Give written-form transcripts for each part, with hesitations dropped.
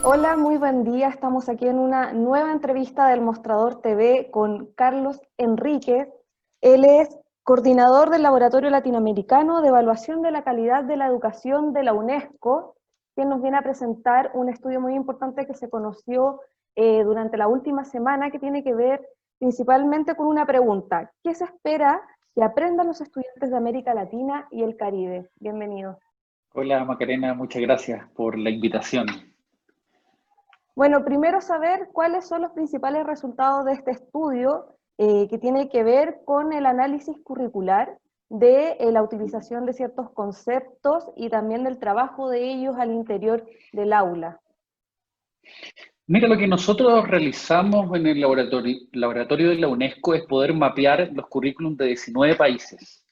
Hola, muy buen día. Estamos aquí en una nueva entrevista del Mostrador TV con Carlos Enríquez. Él es coordinador del Laboratorio Latinoamericano de Evaluación de la Calidad de la Educación de la UNESCO, quien nos viene a presentar un estudio muy importante que se conoció durante la última semana, que tiene que ver principalmente con una pregunta: ¿qué se espera que aprendan los estudiantes de América Latina y el Caribe? Bienvenido. Hola Macarena, muchas gracias por la invitación. Bueno, primero saber cuáles son los principales resultados de este estudio, que tiene que ver con el análisis curricular de la utilización de ciertos conceptos y también del trabajo de ellos al interior del aula. Mira, lo que nosotros realizamos en el laboratorio de la UNESCO es poder mapear los currículums de 19 países.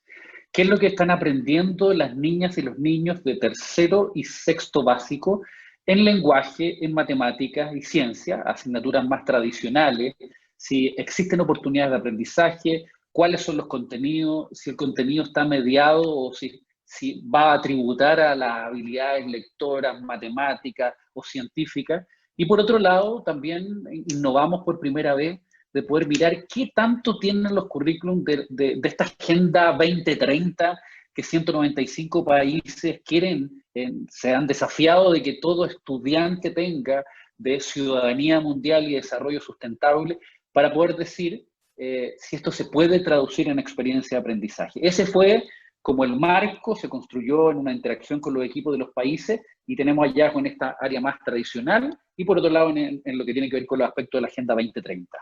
¿Qué es lo que están aprendiendo las niñas y los niños de tercero y sexto básico en lenguaje, en matemáticas y ciencia, asignaturas más tradicionales? Si existen oportunidades de aprendizaje, cuáles son los contenidos, si el contenido está mediado o si va a tributar a las habilidades lectoras, matemáticas o científicas. Y por otro lado, también innovamos por primera vez de poder mirar qué tanto tienen los currículums de esta Agenda 2030 que 195 países quieren, se han desafiado de que todo estudiante tenga de ciudadanía mundial y desarrollo sustentable para poder decir si esto se puede traducir en experiencia de aprendizaje. Ese fue como el marco, se construyó en una interacción con los equipos de los países y tenemos hallazgos en esta área más tradicional y por otro lado en lo que tiene que ver con los aspectos de la Agenda 2030.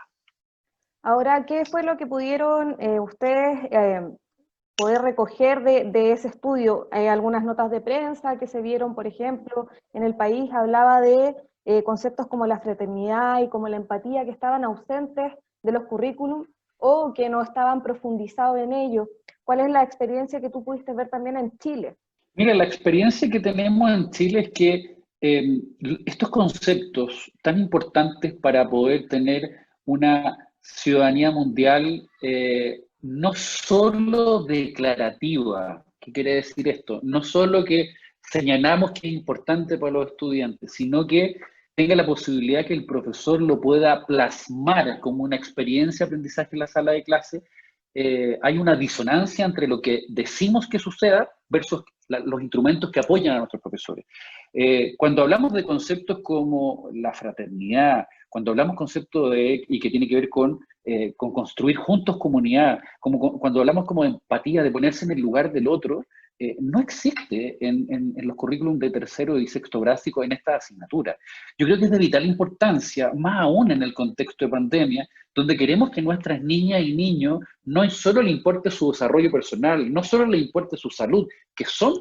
Ahora, ¿qué fue lo que pudieron ustedes poder recoger de ese estudio? Hay algunas notas de prensa que se vieron, por ejemplo, en el país hablaba de conceptos como la fraternidad y como la empatía que estaban ausentes de los currículums o que no estaban profundizados en ello. ¿Cuál es la experiencia que tú pudiste ver también en Chile? Mira, la experiencia que tenemos en Chile es que estos conceptos tan importantes para poder tener una ciudadanía mundial no solo declarativa, ¿qué quiere decir esto? No solo que señalamos que es importante para los estudiantes, sino que tenga la posibilidad que el profesor lo pueda plasmar como una experiencia de aprendizaje en la sala de clase. Hay una disonancia entre lo que decimos que suceda versus los instrumentos que apoyan a nuestros profesores. Cuando hablamos de conceptos como la fraternidad, cuando hablamos conceptos y que tiene que ver con construir juntos comunidad, cuando hablamos como de empatía, de ponerse en el lugar del otro, no existe en los currículums de tercero y sexto básico en esta asignatura. Yo creo que es de vital importancia, más aún en el contexto de pandemia, donde queremos que nuestras niñas y niños no solo le importe su desarrollo personal, no solo le importe su salud,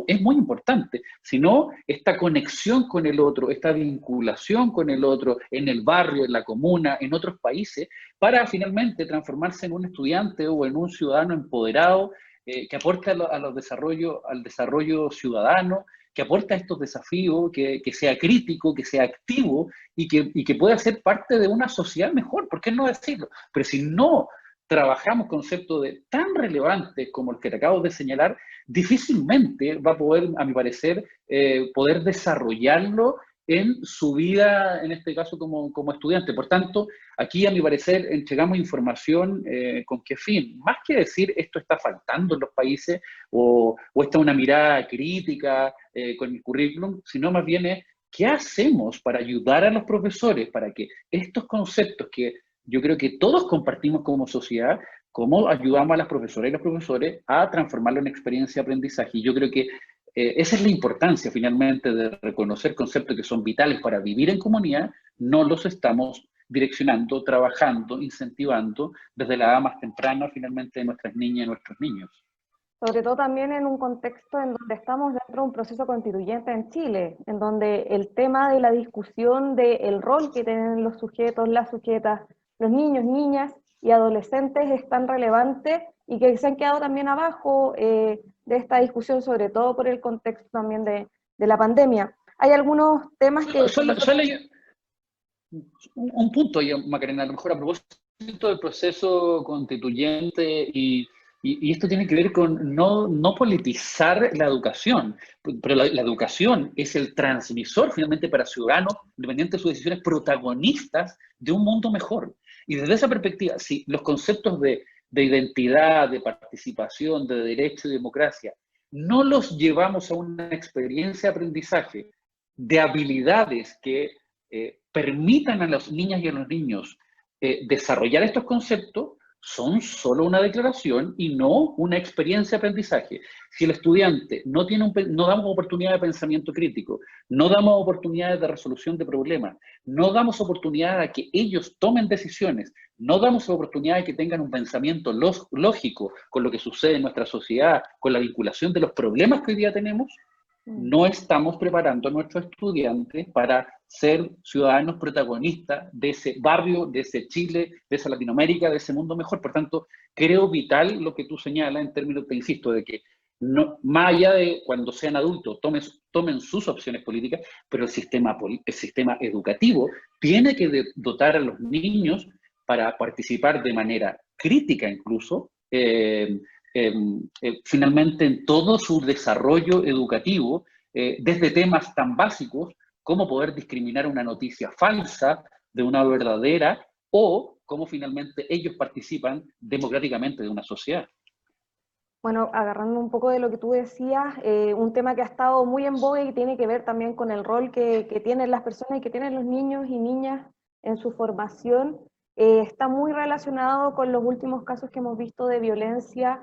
es muy importante, sino esta conexión con el otro, esta vinculación con el otro en el barrio, en la comuna, en otros países, para finalmente transformarse en un estudiante o en un ciudadano empoderado que aporte al desarrollo ciudadano, que aporte a estos desafíos, que sea crítico, que sea activo y que pueda ser parte de una sociedad mejor, ¿por qué no decirlo? Pero si no trabajamos conceptos tan relevantes como el que te acabo de señalar, difícilmente va a poder, a mi parecer, poder desarrollarlo en su vida, en este caso como estudiante. Por tanto, aquí, a mi parecer, entregamos información con qué fin. Más que decir esto está faltando en los países o esta es una mirada crítica con el currículum, sino más bien es qué hacemos para ayudar a los profesores para que estos conceptos que yo creo que todos compartimos como sociedad, cómo ayudamos a las profesoras y los profesores a transformarlo en experiencia de aprendizaje. Y yo creo que esa es la importancia finalmente de reconocer conceptos que son vitales para vivir en comunidad, no los estamos direccionando, trabajando, incentivando desde la edad más temprana finalmente de nuestras niñas y nuestros niños. Sobre todo también en un contexto en donde estamos dentro de un proceso constituyente en Chile, en donde el tema de la discusión del rol que tienen los sujetos, las sujetas, los niños, niñas y adolescentes es tan relevante y que se han quedado también abajo de esta discusión, sobre todo por el contexto también de la pandemia. Hay algunos temas que nosotros... Solo un punto, Macarena, a lo mejor a propósito del proceso constituyente y y esto tiene que ver con no politizar la educación, pero la educación es el transmisor finalmente para ciudadanos, independiente de sus decisiones, protagonistas de un mundo mejor. Y desde esa perspectiva, si los conceptos de identidad, de participación, de derecho y democracia, no los llevamos a una experiencia de aprendizaje, de habilidades que permitan a las niñas y a los niños desarrollar estos conceptos, son solo una declaración y no una experiencia de aprendizaje. Si el estudiante no damos oportunidad de pensamiento crítico, no damos oportunidades de resolución de problemas, no damos oportunidad a que ellos tomen decisiones, no damos oportunidad de que tengan un pensamiento lógico con lo que sucede en nuestra sociedad, con la vinculación de los problemas que hoy día tenemos, no estamos preparando a nuestros estudiantes para ser ciudadanos protagonistas de ese barrio, de ese Chile, de esa Latinoamérica, de ese mundo mejor. Por tanto, creo vital lo que tú señalas en términos, te insisto, de que no, más allá de cuando sean adultos tomen sus opciones políticas, pero el sistema educativo tiene que dotar a los niños para participar de manera crítica incluso, finalmente en todo su desarrollo educativo, desde temas tan básicos como poder discriminar una noticia falsa de una verdadera, o cómo finalmente ellos participan democráticamente de una sociedad. Bueno, agarrando un poco de lo que tú decías, un tema que ha estado muy en boga y tiene que ver también con el rol que tienen las personas y que tienen los niños y niñas en su formación, está muy relacionado con los últimos casos que hemos visto de violencia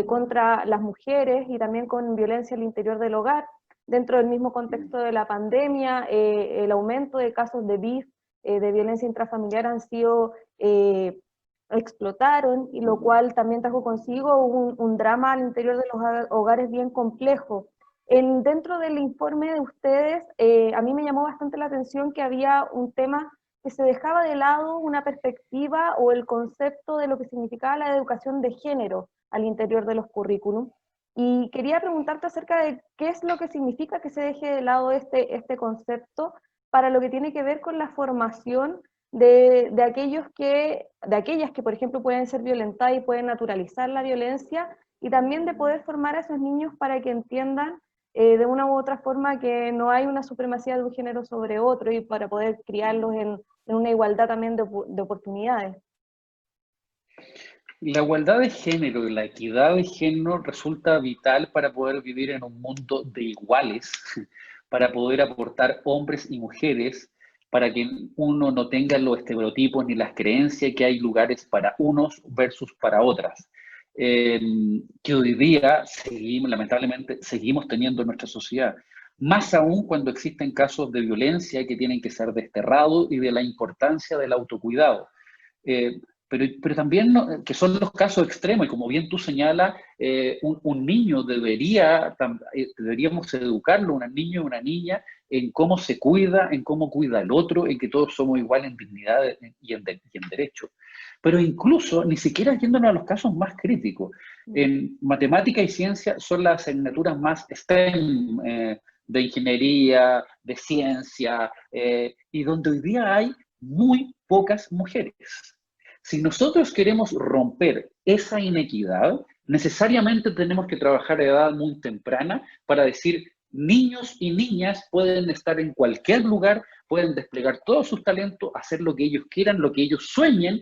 contra las mujeres y también con violencia al interior del hogar. Dentro del mismo contexto de la pandemia, el aumento de casos de BIF, de violencia intrafamiliar, han sido explotaron, y lo cual también trajo consigo un drama al interior de los hogares bien complejo. Dentro del informe de ustedes, a mí me llamó bastante la atención que había un tema que se dejaba de lado una perspectiva o el concepto de lo que significaba la educación de género al interior de los currículum. Y quería preguntarte acerca de qué es lo que significa que se deje de lado este concepto para lo que tiene que ver con la formación de aquellas que, por ejemplo, pueden ser violentadas y pueden naturalizar la violencia, y también de poder formar a esos niños para que entiendan de una u otra forma que no hay una supremacía de un género sobre otro, y para poder criarlos en una igualdad también de oportunidades. La igualdad de género y la equidad de género resulta vital para poder vivir en un mundo de iguales, para poder aportar hombres y mujeres, para que uno no tenga los estereotipos ni las creencias que hay lugares para unos versus para otras. Que hoy día lamentablemente, seguimos teniendo en nuestra sociedad. Más aún cuando existen casos de violencia que tienen que ser desterrados, y de la importancia del autocuidado. Pero también que son los casos extremos, y como bien tú señalas, un niño deberíamos educarlo, un niño o una niña, en cómo se cuida, en cómo cuida al otro, en que todos somos iguales en dignidad y en derecho. Pero incluso, ni siquiera yéndonos a los casos más críticos, en matemática y ciencia son las asignaturas más STEM, de ingeniería, de ciencia, y donde hoy día hay muy pocas mujeres. Si nosotros queremos romper esa inequidad, necesariamente tenemos que trabajar a edad muy temprana para decir, niños y niñas pueden estar en cualquier lugar, pueden desplegar todos sus talentos, hacer lo que ellos quieran, lo que ellos sueñen.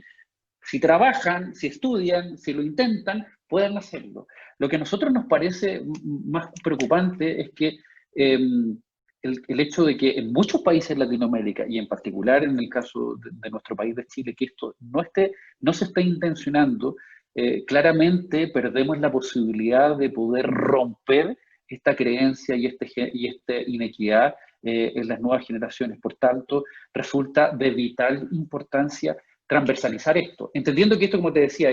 Si trabajan, si estudian, si lo intentan, pueden hacerlo. Lo que a nosotros nos parece más preocupante es que el hecho de que en muchos países de Latinoamérica, y en particular en el caso de nuestro país de Chile, que esto no se esté intencionando, claramente perdemos la posibilidad de poder romper esta creencia y esta inequidad en las nuevas generaciones. Por tanto, resulta de vital importancia transversalizar esto, entendiendo que esto, como te decía,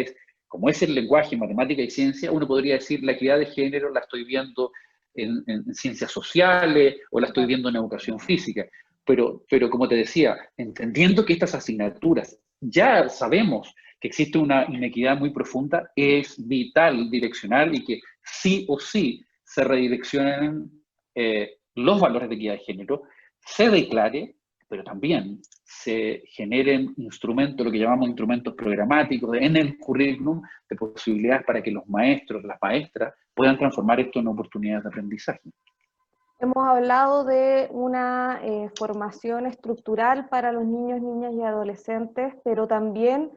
como es el lenguaje, matemática y ciencia, uno podría decir la equidad de género la estoy viendo en ciencias sociales, o la estoy viendo en educación física, pero como te decía, entendiendo que estas asignaturas ya sabemos que existe una inequidad muy profunda, es vital direccionar y que sí o sí se redireccionen los valores de equidad de género, se declare, pero también se generen instrumentos, lo que llamamos instrumentos programáticos, en el currículum, de posibilidades para que los maestros, las maestras, puedan transformar esto en oportunidades de aprendizaje. Hemos hablado de una formación estructural para los niños, niñas y adolescentes, pero también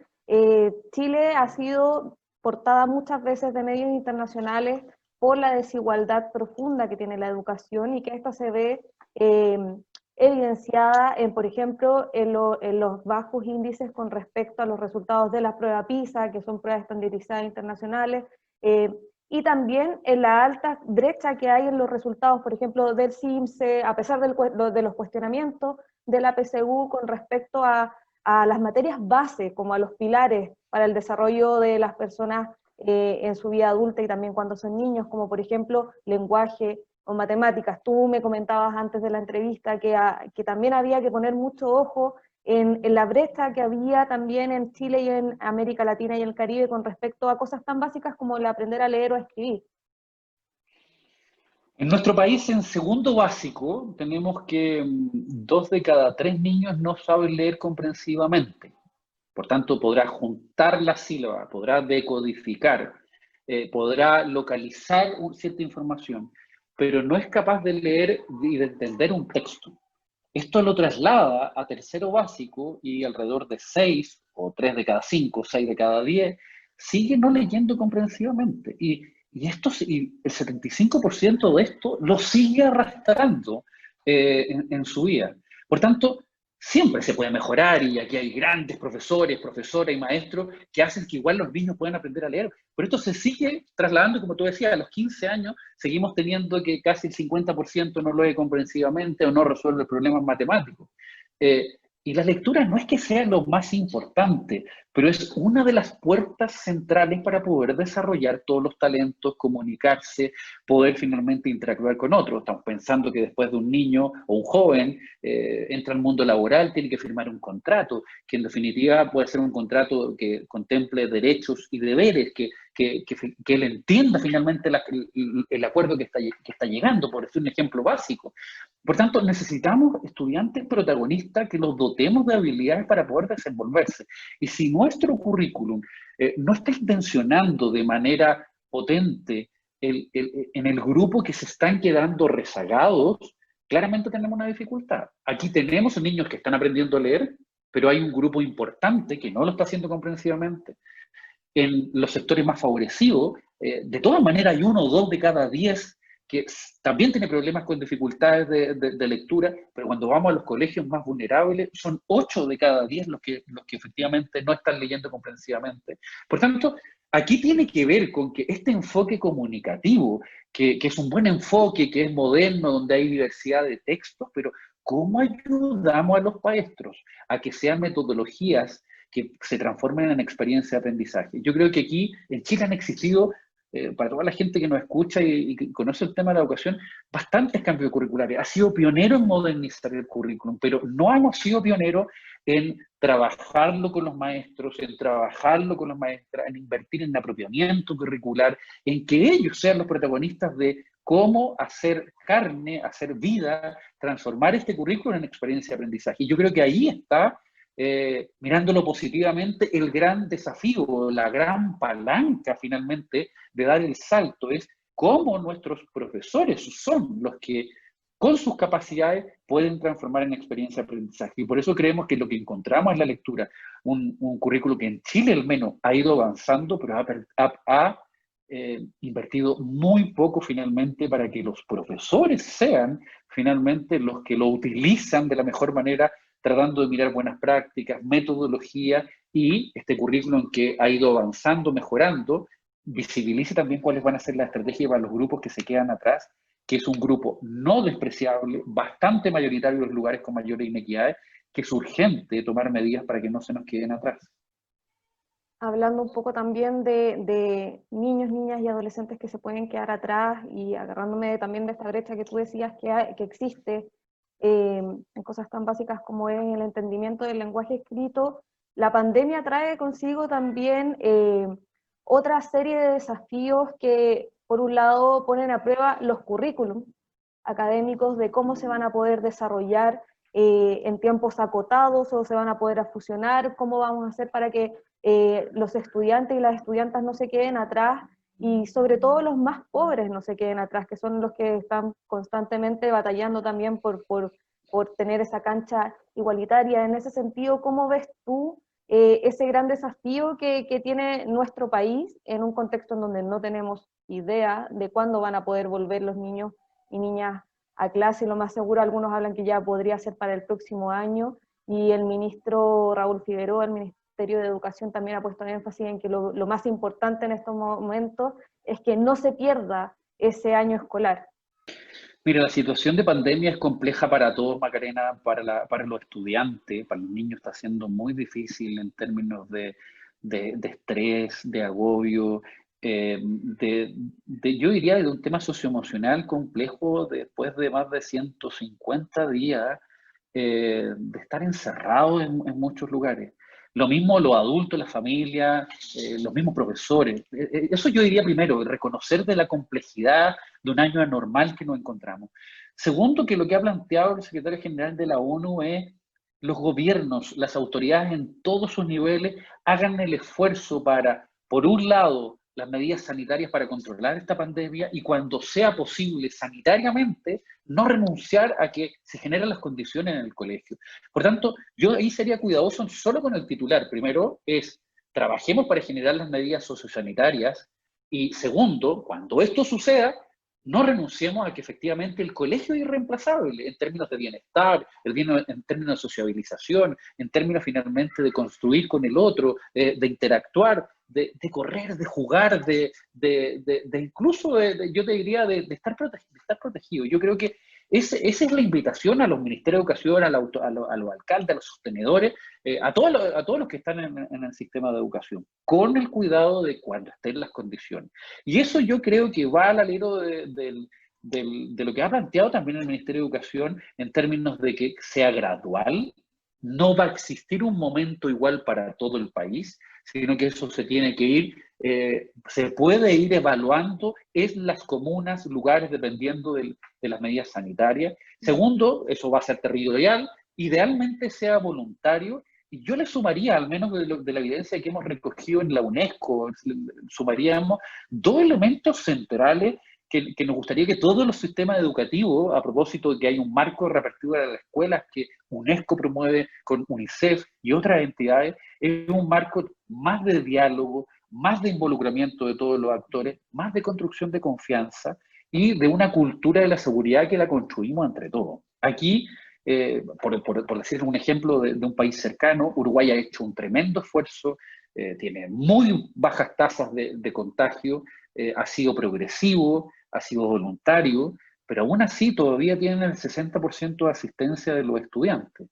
Chile ha sido portada muchas veces de medios internacionales por la desigualdad profunda que tiene la educación y que esta se ve evidenciada en, por ejemplo, en los bajos índices con respecto a los resultados de la prueba PISA, que son pruebas estandarizadas internacionales, y también en la alta brecha que hay en los resultados, por ejemplo, del CIMSE, a pesar de los cuestionamientos de la PSU con respecto a las materias base, como a los pilares para el desarrollo de las personas en su vida adulta y también cuando son niños, como por ejemplo lenguaje o matemáticas. Tú me comentabas antes de la entrevista que también había que poner mucho ojo en la brecha que había también en Chile y en América Latina y el Caribe con respecto a cosas tan básicas como el aprender a leer o a escribir. En nuestro país, en segundo básico, tenemos que 2 de cada 3 niños no saben leer comprensivamente. Por tanto, podrá juntar la sílaba, podrá decodificar, podrá localizar cierta información, pero no es capaz de leer y de entender un texto. Esto lo traslada a tercero básico y alrededor de 6 o 3 de cada 5, 6 de cada 10 sigue no leyendo comprensivamente. Y el 75% de esto lo sigue arrastrando en su vida. Por tanto, siempre se puede mejorar y aquí hay grandes profesores, profesoras y maestros que hacen que igual los niños puedan aprender a leer. Pero esto se sigue trasladando, como tú decías, a los 15 años seguimos teniendo que casi el 50% no lee comprensivamente o no resuelve problemas matemáticos. Y la lectura no es que sea lo más importante, pero es una de las puertas centrales para poder desarrollar todos los talentos, comunicarse, poder finalmente interactuar con otros. Estamos pensando que después de un niño o un joven entra al mundo laboral, tiene que firmar un contrato, que en definitiva puede ser un contrato que contemple derechos y deberes, que él entienda finalmente el acuerdo que está llegando, por decir un ejemplo básico. Por tanto, necesitamos estudiantes protagonistas que los dotemos de habilidades para poder desenvolverse. Y si nuestro currículum no está intencionando de manera potente en el grupo que se están quedando rezagados, claramente tenemos una dificultad. Aquí tenemos niños que están aprendiendo a leer, pero hay un grupo importante que no lo está haciendo comprensivamente. En los sectores más favorecidos, de todas maneras hay 1 o 2 de cada 10 que también tiene problemas con dificultades de lectura, pero cuando vamos a los colegios más vulnerables, son 8 de cada 10 los que efectivamente no están leyendo comprensivamente. Por tanto, aquí tiene que ver con que este enfoque comunicativo, que es un buen enfoque, que es moderno, donde hay diversidad de textos, pero ¿cómo ayudamos a los maestros a que sean metodologías que se transformen en experiencia de aprendizaje? Yo creo que aquí en Chile han existido, para toda la gente que nos escucha y que conoce el tema de la educación, bastantes cambios curriculares. Ha sido pionero en modernizar el currículum, pero no hemos sido pioneros en trabajarlo con los maestros, en trabajarlo con las maestras, en invertir en apropiamiento curricular, en que ellos sean los protagonistas de cómo hacer carne, hacer vida, transformar este currículum en experiencia de aprendizaje. Y yo creo que ahí está, mirándolo positivamente, el gran desafío, la gran palanca finalmente de dar el salto, es cómo nuestros profesores son los que con sus capacidades pueden transformar en experiencia de aprendizaje. Y por eso creemos que lo que encontramos en la lectura, un currículo que en Chile al menos ha ido avanzando, pero ha invertido muy poco finalmente para que los profesores sean finalmente los que lo utilizan de la mejor manera, tratando de mirar buenas prácticas, metodología, y este currículum que ha ido avanzando, mejorando, visibilice también cuáles van a ser las estrategias para los grupos que se quedan atrás, que es un grupo no despreciable, bastante mayoritario en los lugares con mayores inequidades, que es urgente tomar medidas para que no se nos queden atrás. Hablando un poco también de niños, niñas y adolescentes que se pueden quedar atrás y agarrándome también de esta brecha que tú decías que existe en cosas tan básicas como es el entendimiento del lenguaje escrito, la pandemia trae consigo también otra serie de desafíos que, por un lado, ponen a prueba los currículums académicos de cómo se van a poder desarrollar en tiempos acotados o se van a poder fusionar? ¿Cómo vamos a hacer para que los estudiantes y las estudiantas no se queden atrás y sobre todo los más pobres no se queden atrás, que son los que están constantemente batallando también por tener esa cancha igualitaria? En ese sentido, ¿cómo ves tú ese gran desafío que tiene nuestro país en un contexto en donde no tenemos idea de cuándo van a poder volver los niños y niñas a clase? Lo más seguro, algunos hablan que ya podría ser para el próximo año, y el ministro Raúl Figueroa, el Ministerio de Educación, también ha puesto énfasis en que lo más importante en estos momentos es que no se pierda ese año escolar. Mira, la situación de pandemia es compleja para todos, Macarena, para los estudiantes, para los niños está siendo muy difícil en términos de estrés, de agobio, yo diría de un tema socioemocional complejo después de más de 150 días de estar encerrados en muchos lugares. Lo mismo los adultos, las familias, los mismos profesores. Eso yo diría primero, reconocer de la complejidad de un año anormal que nos encontramos. Segundo, que lo que ha planteado el secretario general de la ONU es los gobiernos, las autoridades en todos sus niveles hagan el esfuerzo para, por un lado, las medidas sanitarias para controlar esta pandemia y cuando sea posible sanitariamente, no renunciar a que se generen las condiciones en el colegio. Por tanto, yo ahí sería cuidadoso solo con el titular. Primero es, trabajemos para generar las medidas sociosanitarias y segundo, cuando esto suceda, no renunciemos a que efectivamente el colegio es irreemplazable en términos de bienestar, en términos de sociabilización, en términos finalmente de construir con el otro, de interactuar, de correr, de jugar, incluso, yo te diría, de estar protegido. Yo creo que esa es la invitación a los ministerios de educación, a los alcaldes, a los sostenedores, a todos los que están en el sistema de educación, con el cuidado de cuando estén las condiciones. Y eso yo creo que va al alero de lo que ha planteado también el Ministerio de Educación en términos de que sea gradual, no va a existir un momento igual para todo el país, sino que eso se tiene que ir, se puede ir evaluando en las comunas, lugares, dependiendo de las medidas sanitarias. Segundo, eso va a ser territorial, idealmente sea voluntario, y yo le sumaría, al menos de la evidencia que hemos recogido en la UNESCO, sumaríamos dos elementos centrales que nos gustaría que todos los sistemas educativos, a propósito de que hay un marco de reapertura de las escuelas que UNESCO promueve con UNICEF y otras entidades, es un marco más de diálogo, más de involucramiento de todos los actores, más de construcción de confianza y de una cultura de la seguridad que la construimos entre todos. Aquí, por decir un ejemplo de un país cercano, Uruguay ha hecho un tremendo esfuerzo, tiene muy bajas tasas de contagio, ha sido progresivo, ha sido voluntario, pero aún así todavía tienen el 60% de asistencia de los estudiantes,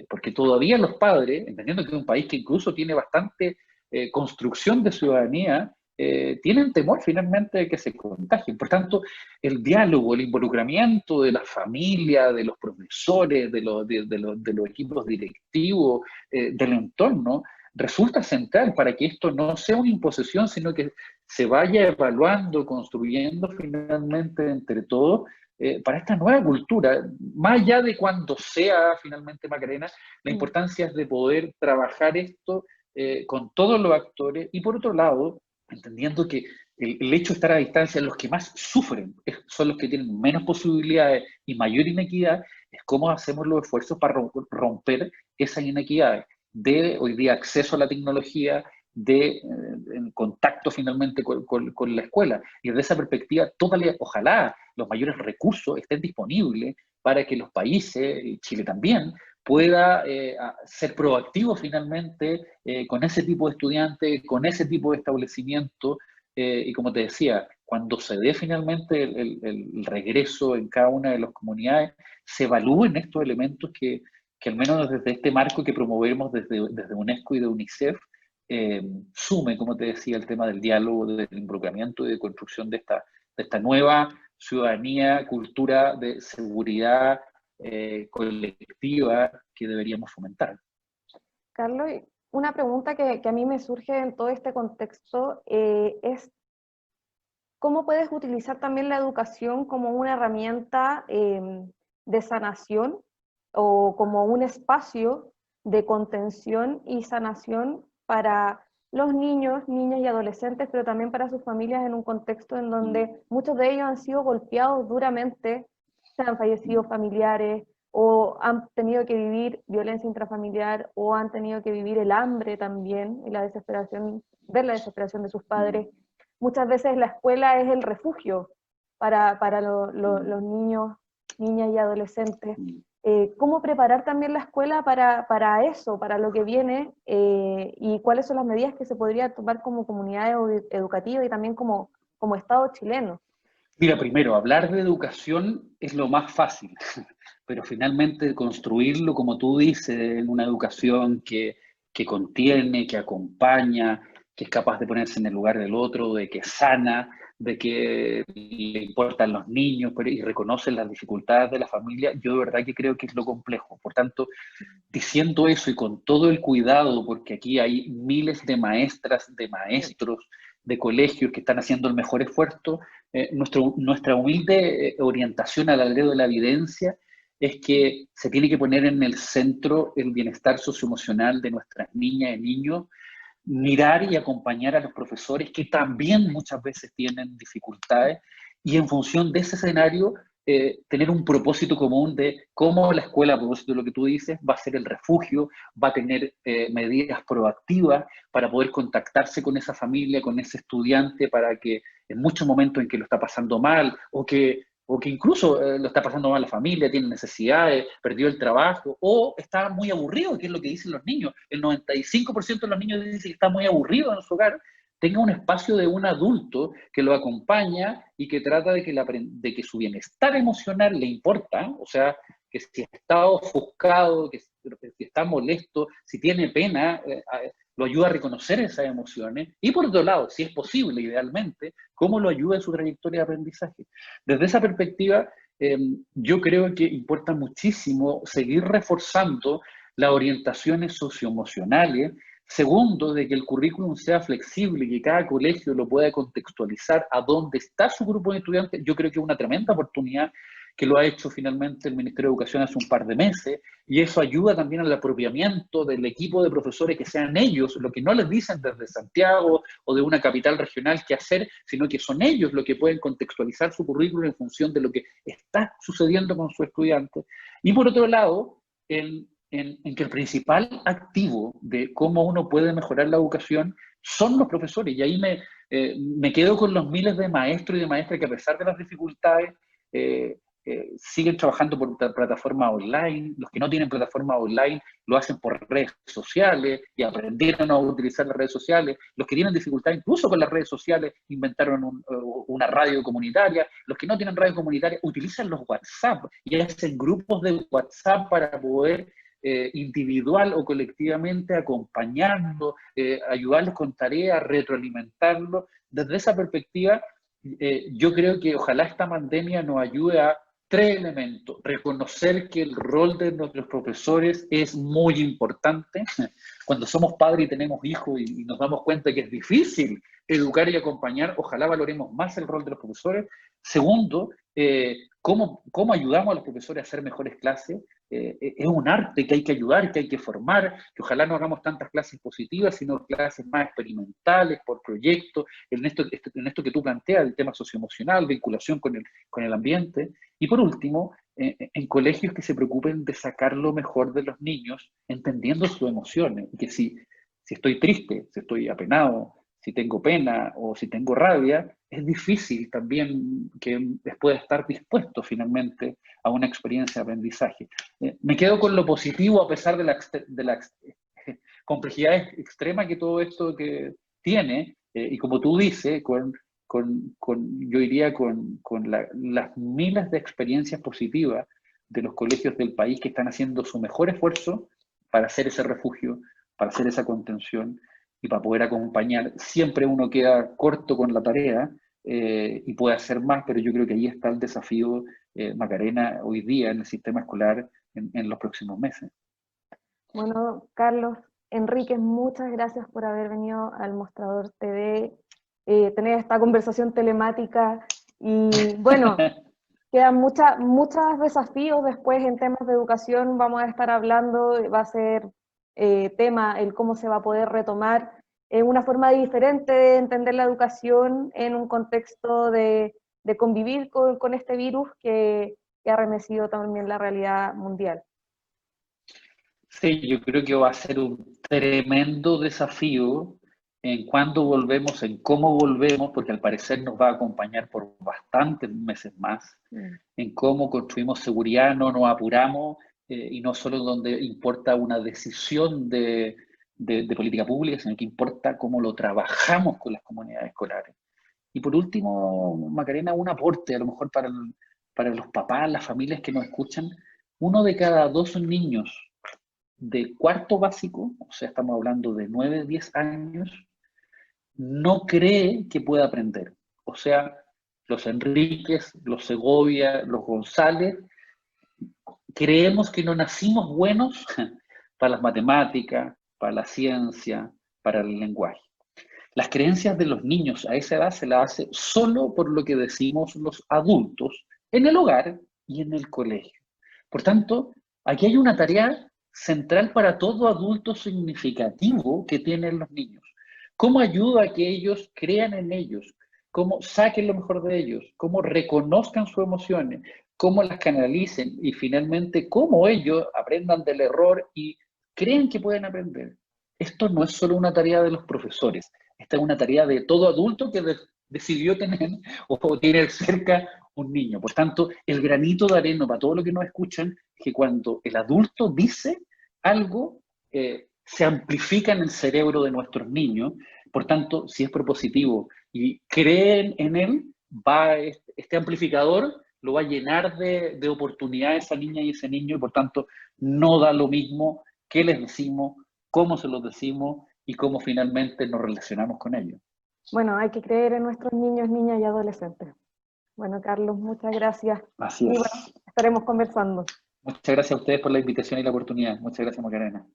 porque todavía los padres, entendiendo que es un país que incluso tiene bastante construcción de ciudadanía, tienen temor finalmente de que se contagien. Por tanto, el diálogo, el involucramiento de la familia, de los profesores, de los equipos directivos, del entorno, resulta central para que esto no sea una imposición, sino que se vaya evaluando, construyendo finalmente entre todos para esta nueva cultura, más allá de cuando sea finalmente Macarena, la importancia es de poder trabajar esto con todos los actores y por otro lado, entendiendo que el hecho de estar a distancia, los que más sufren son los que tienen menos posibilidades y mayor inequidad, es cómo hacemos los esfuerzos para romper esas inequidades de hoy día acceso a la tecnología, en contacto finalmente con la escuela. Y desde esa perspectiva, ojalá los mayores recursos estén disponibles para que los países, y Chile también, pueda ser proactivo finalmente con ese tipo de estudiantes, con ese tipo de establecimiento, y como te decía, cuando se dé finalmente el regreso en cada una de las comunidades, se evalúen estos elementos que al menos desde este marco que promovemos desde UNESCO y de UNICEF, sume, como te decía, el tema del diálogo, del involucramiento y de construcción de esta nueva ciudadanía, cultura de seguridad colectiva que deberíamos fomentar. Carlos, una pregunta que a mí me surge en todo este contexto es ¿cómo puedes utilizar también la educación como una herramienta de sanación o como un espacio de contención y sanación para los niños, niñas y adolescentes, pero también para sus familias en un contexto en donde muchos de ellos han sido golpeados duramente, se han fallecido familiares, o han tenido que vivir violencia intrafamiliar, o han tenido que vivir el hambre también, y la desesperación, ver la desesperación de sus padres. Muchas veces la escuela es el refugio para los niños, niñas y adolescentes. ¿Cómo preparar también la escuela para eso, para lo que viene, y cuáles son las medidas que se podría tomar como comunidad educativa y también como Estado chileno? Mira, primero, hablar de educación es lo más fácil, pero finalmente construirlo, como tú dices, en una educación que contiene, que acompaña, que es capaz de ponerse en el lugar del otro, de que sana, de que le importan los niños y reconoce las dificultades de la familia, yo de verdad que creo que es lo complejo. Por tanto, diciendo eso y con todo el cuidado, porque aquí hay miles de maestras, de maestros, de colegios que están haciendo el mejor esfuerzo, nuestra humilde orientación al alero de la evidencia es que se tiene que poner en el centro el bienestar socioemocional de nuestras niñas y niños, mirar y acompañar a los profesores que también muchas veces tienen dificultades y en función de ese escenario tener un propósito común de cómo la escuela, a propósito de lo que tú dices, va a ser el refugio, va a tener medidas proactivas para poder contactarse con esa familia, con ese estudiante, para que en muchos momentos en que lo está pasando mal o que incluso lo está pasando mal la familia, tiene necesidades, perdió el trabajo o está muy aburrido, que es lo que dicen los niños. El 95% de los niños dicen que está muy aburrido en su hogar, tenga un espacio de un adulto que lo acompaña y que trata de que su bienestar emocional le importa, o sea, que si está ofuscado, que si está molesto, si tiene pena, lo ayuda a reconocer esas emociones. Y por otro lado, si es posible, idealmente, cómo lo ayuda en su trayectoria de aprendizaje. Desde esa perspectiva, yo creo que importa muchísimo seguir reforzando las orientaciones socioemocionales. Segundo, de que el currículum sea flexible y que cada colegio lo pueda contextualizar a dónde está su grupo de estudiantes. Yo creo que es una tremenda oportunidad que lo ha hecho finalmente el Ministerio de Educación hace un par de meses, y eso ayuda también al apropiamiento del equipo de profesores, que sean ellos lo que no les dicen desde Santiago o de una capital regional qué hacer, sino que son ellos los que pueden contextualizar su currículum en función de lo que está sucediendo con su estudiante. Y por otro lado, en que el principal activo de cómo uno puede mejorar la educación son los profesores. Y ahí me quedo con los miles de maestros y de maestras que a pesar de las dificultades siguen trabajando por plataforma online. Los que no tienen plataforma online lo hacen por redes sociales y aprendieron a utilizar las redes sociales. Los que tienen dificultad incluso con las redes sociales inventaron una radio comunitaria. Los que no tienen radio comunitaria utilizan los WhatsApp y hacen grupos de WhatsApp para poder individual o colectivamente acompañarlo, ayudarlos con tareas, retroalimentarlo. Desde esa perspectiva, yo creo que ojalá esta pandemia nos ayude a tres elementos. Reconocer que el rol de nuestros profesores es muy importante. Cuando somos padres y tenemos hijos y nos damos cuenta que es difícil educar y acompañar, ojalá valoremos más el rol de los profesores. Segundo, cómo ayudamos a los profesores a hacer mejores clases. Es un arte que hay que ayudar, que hay que formar, que ojalá no hagamos tantas clases positivas, sino clases más experimentales, por proyectos, en esto que tú planteas, el tema socioemocional, vinculación con el ambiente. Y por último, en colegios que se preocupen de sacar lo mejor de los niños, entendiendo sus emociones, y que si estoy triste, si estoy apenado, si tengo pena o si tengo rabia, es difícil también que pueda estar dispuesto finalmente a una experiencia de aprendizaje. Me quedo con lo positivo a pesar de la complejidad extrema que todo esto que tiene, y como tú dices, yo diría las miles de experiencias positivas de los colegios del país que están haciendo su mejor esfuerzo para hacer ese refugio, para hacer esa contención y para poder acompañar. Siempre uno queda corto con la tarea y puede hacer más, pero yo creo que ahí está el desafío, Macarena, hoy día en el sistema escolar en los próximos meses. Bueno, Carlos, Enrique, muchas gracias por haber venido al Mostrador TV, tener esta conversación telemática y bueno, quedan muchos desafíos después en temas de educación, vamos a estar hablando, va a ser tema el cómo se va a poder retomar una forma diferente de entender la educación en un contexto de convivir con este virus que ha remecido también la realidad mundial. Sí, yo creo que va a ser un tremendo desafío en cuándo volvemos, en cómo volvemos, porque al parecer nos va a acompañar por bastantes meses más, en cómo construimos seguridad, no nos apuramos, y no solo donde importa una decisión de política pública, sino que importa cómo lo trabajamos con las comunidades escolares. Y por último, Macarena, un aporte a lo mejor para los papás, las familias que nos escuchan. 1 de cada 2 niños de cuarto básico, o sea, estamos hablando de 9, 10 años, no cree que pueda aprender. O sea, los Enríquez, los Segovia, los González, creemos que no nacimos buenos para las matemáticas, para la ciencia, para el lenguaje. Las creencias de los niños a esa edad se las hace solo por lo que decimos los adultos en el hogar y en el colegio. Por tanto, aquí hay una tarea central para todo adulto significativo que tienen los niños. ¿Cómo ayuda a que ellos crean en ellos? ¿Cómo saquen lo mejor de ellos? ¿Cómo reconozcan sus emociones? ¿Cómo las canalicen? Y finalmente, cómo ellos aprendan del error y crean que pueden aprender. Esto no es solo una tarea de los profesores, esta es una tarea de todo adulto que decidió tener o tener cerca un niño. Por tanto, el granito de arena para todo lo que nos escuchan es que cuando el adulto dice algo, se amplifica en el cerebro de nuestros niños. Por tanto, si es propositivo y creen en él, este amplificador lo va a llenar de oportunidades esa niña y ese niño, y por tanto no da lo mismo qué les decimos, cómo se los decimos y cómo finalmente nos relacionamos con ellos. Bueno, hay que creer en nuestros niños, niñas y adolescentes. Bueno, Carlos, muchas gracias. Así Y es. bueno, estaremos conversando. Muchas gracias a ustedes por la invitación y la oportunidad. Muchas gracias, Macarena.